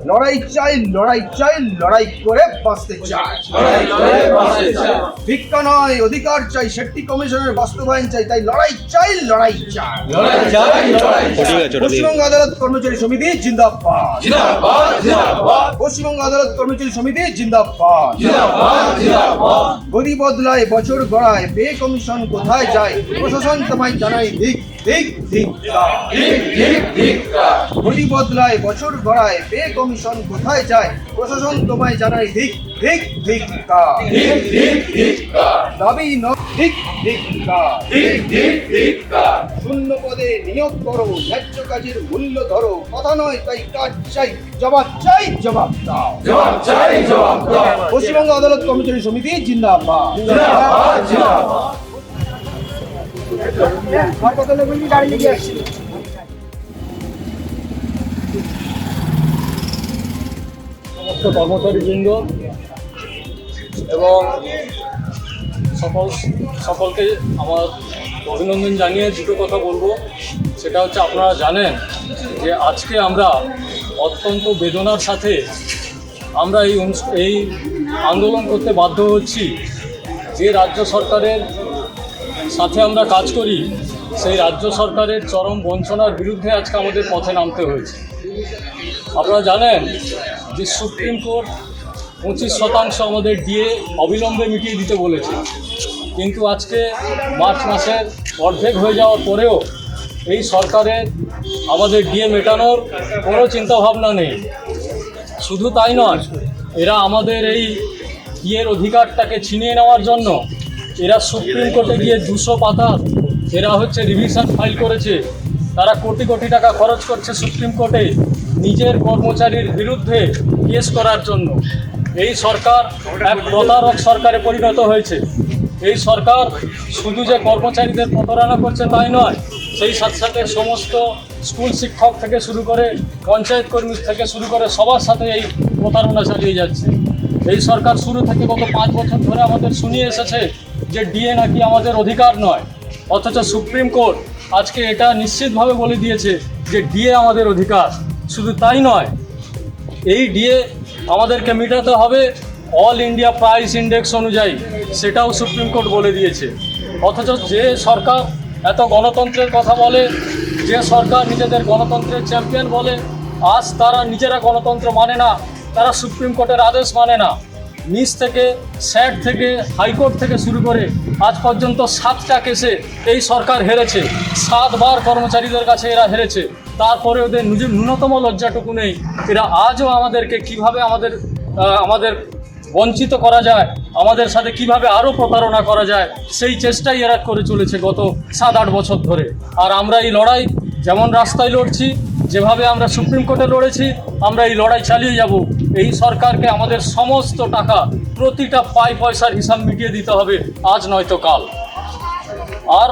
লড়াই চাই, লড়াই চাই, লড়াই করে বাঁচতে চাই। ভিক্ষা নয়, অধিকার চাই, শেট্টি কমিশনের বাস্তবায়ন চাই, তাই লড়াই চাই, লড়াই চাই। পশ্চিমবঙ্গ আদালত কর্মচারী সমিতি জিন্দাবাদ। পশ্চিমবঙ্গ আদালত কর্মচারী সমিতি জিন্দাবাদ। গদি বদলায়, বছর গড়ায়, পে কমিশন কোথায় যায়? প্রশাসন তোমায় জানাই ধিক ধিক ধিক্কার। গদি বদলায়, বছর গড়ায়, পে কমিশন কোথায় যায়? প্রশাসন তোমায় জানাই ধিক ধিক ধিক্কার। দাবি নয়, ধিক ধিক্কার। শূন্য পদে নিয়োগ করো, ন্যায্য কাজের মূল্য ধরো, কথা নয় তাই কাজ চাই, জবাব চাই, জবাব দাও। পশ্চিমবঙ্গ আদালত কর্মচারী সমিতি জিন্দাবাদ। সমস্ত কর্মচারীবৃন্দ এবং সকলকে আমার অভিনন্দন জানিয়ে দুটো কথা বলবো। সেটা হচ্ছে, আপনারা জানেন যে আজকে আমরা অত্যন্ত বেদনার সাথে আমরা এই আন্দোলন করতে বাধ্য হচ্ছি। যে রাজ্য সরকারের সাথে আমরা কাজ করি, সেই রাজ্য সরকারের চরম বঞ্চনার বিরুদ্ধে আজকে আমাদের পথে নামতে হয়েছে। আপনারা জানেন যে সুপ্রিম কোর্ট 25% আমাদের ডিএ অবিলম্বে মিটিয়ে দিতে বলেছে, কিন্তু আজকে মার্চ মাসের অর্ধেক হয়ে যাওয়ার পরেও এই সরকারের আমাদের ডিএ মেটানোর কোনো চিন্তাভাবনা নেই। শুধু তাই নয়, এরা আমাদের এই ডিএর অধিকারটাকে ছিনিয়ে নেওয়ার জন্য এরা সুপ্রিম কোর্টে গিয়ে 200 পাতার এরা রিভিশন ফাইল করেছে। তারা কোটি কোটি টাকা খরচ করছে সুপ্রিম কোর্টে নিজের কর্মচারীর বিরুদ্ধে কেস করার জন্য। এই সরকার এক প্রতারক সরকারে পরিণত হয়েছে। এই সরকার শুধু যে কর্মচারীদের প্রতারণা করছে তাই নয়, সেই সাথে সাথে সমস্ত স্কুল শিক্ষক থেকে শুরু করে পঞ্চায়েত কর্মী থেকে শুরু করে সবার সাথে এই প্রতারণা চালিয়ে যাচ্ছে। এই সরকার শুরু থেকে গত 5 বছর ধরে আমাদের শুনিয়ে এসেছে যে ডিএ নাকি আমাদের অধিকার নয়, অথচ সুপ্রিম কোর্ট আজকে এটা নিশ্চিতভাবে বলে দিয়েছে যে ডিএ আমাদের অধিকার। শুধু তাই নয়, এই ডিএ আমাদেরকে মেটাতে হবে অল ইন্ডিয়া প্রাইস ইন্ডেক্স অনুযায়ী, সেটাও সুপ্রিম কোর্ট বলে দিয়েছে। অথচ যে সরকার এত গণতন্ত্রের কথা বলে, যে সরকার নিজেদের গণতন্ত্রের চ্যাম্পিয়ন বলে, আজ তারা নিজেরা গণতন্ত্র মানে না, তারা সুপ্রিম কোর্টের আদেশ মানে না। নিচ থেকে, স্যাট থেকে, হাইকোর্ট থেকে শুরু করে আজ পর্যন্ত 7টা কেসে এই সরকার হেরেছে। 7 বার কর্মচারীদের কাছে এরা হেরেছে। তারপরে ওদের নিজের ন্যূনতম লজ্জাটুকু নেই। এরা আজও আমাদেরকে কিভাবে আমাদের বঞ্চিত করা যায়, আমাদের সাথে কিভাবে আরও প্রতারণা করা যায়, সেই চেষ্টাই এরা করে চলেছে গত 7-8 বছর ধরে। আর আমরা এই লড়াই যেমন রাস্তায় লড়ছি, যেভাবে আমরা সুপ্রিম কোর্টে লড়েছি, আমরা এই লড়াই চালিয়ে যাব। এই সরকারকে আমাদের সমস্ত টাকা, প্রতিটা পয়সার হিসাব মিটিয়ে দিতে হবে, আজ নয়তো কাল। আর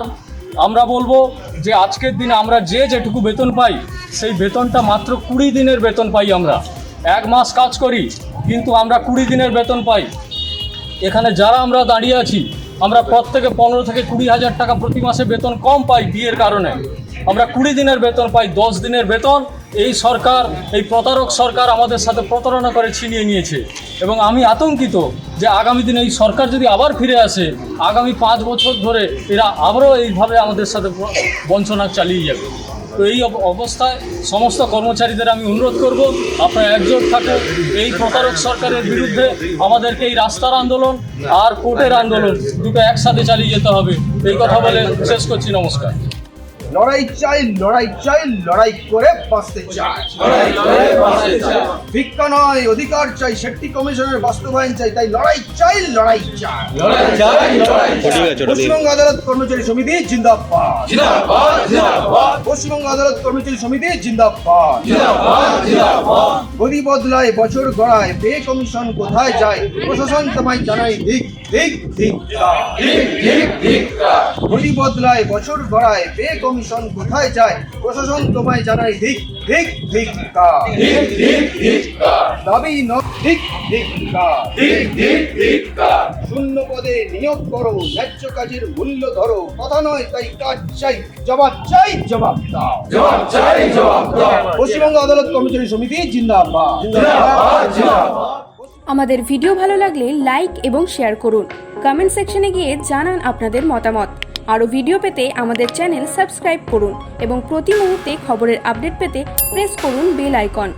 আমরা বলবো যে আজকের দিনে আমরা যেটুকু বেতন পাই, সেই বেতনটা মাত্র 20 দিনের বেতন পাই। আমরা 1 মাস কাজ করি, কিন্তু আমরা 20 দিনের বেতন পাই। এখানে যারা আমরা দাঁড়িয়ে আছি, আমরা প্রত্যেকে 15 থেকে 20 হাজার টাকা প্রতি মাসে বেতন কম পাই ডিএর কারণে। আমরা 20 দিনের বেতন পাই, 10 দিনের বেতন এই সরকার, এই প্রতারক সরকার আমাদের সাথে প্রতারণা করে ছিনিয়ে নিয়েছে। এবং আমি আতঙ্কিত যে আগামী দিনে এই সরকার যদি আবার ফিরে আসে, আগামী 5 বছর ধরে এরা আবারও এইভাবে আমাদের সাথে বঞ্চনা চালিয়ে যাবে। তো এই অবস্থায় সমস্ত কর্মচারীদের আমি অনুরোধ করব, আপনারা একজোট থাকুন এই প্রতারক সরকারের বিরুদ্ধে। আমাদেরকে এই রাস্তার আন্দোলন আর কোর্টের আন্দোলন দুটো একসাথে চালিয়ে যেতে হবে। এই কথা বলে শেষ করছি। নমস্কার। লড়াই চাই, লড়াই চাই, লড়াই করে বাঁচতে চাই। ভিক্ষা নয়, অধিকার চাই, শেট্টি কমিশনের বাস্তবায়ন চাই, তাই লড়াই চাই, লড়াই চাই। পশ্চিমবঙ্গ আদালত কর্মচারী সমিতি জিন্দাবাদ। পশ্চিমবঙ্গ আদালত কর্মচারী সমিতি জিন্দাবাদ। গদি বদলায়, বছর গড়ায়, পে কমিশন কোথায় যায়? প্রশাসন তোমায় জানাই ধিক ধিক ধিক্কার। গদি বদলায়, বছর গড়ায়, পে কমিশন কোথায় যায়? প্রশাসন তোমায় জানাই ধিক ধিক ধিক্কার। দাবি নয়। ধিক ধিক্কার। ধিক ধিক ধিক্কার। শূন্য পদে নিয়োগ করো, ন্যায্য কাজের মূল্য ধরো, কথা নয় তাই কাজ চাই, জবাব চাই, জবাব দাও। জবাব চাই, জবাব দাও। পশ্চিমবঙ্গ আদালত কর্মচারী সমিতি জিন্দাবাদ। জিন্দাবাদ, জিন্দাবাদ। আমাদের ভিডিও ভালো লাগলে লাইক এবং শেয়ার করুন। কমেন্ট সেকশনে গিয়ে জানান আপনাদের মতামত। আরও ভিডিও পেতে আমাদের চ্যানেল সাবস্ক্রাইব করুন এবং প্রতি মুহূর্তে খবরের আপডেট পেতে প্রেস করুন বেল আইকন।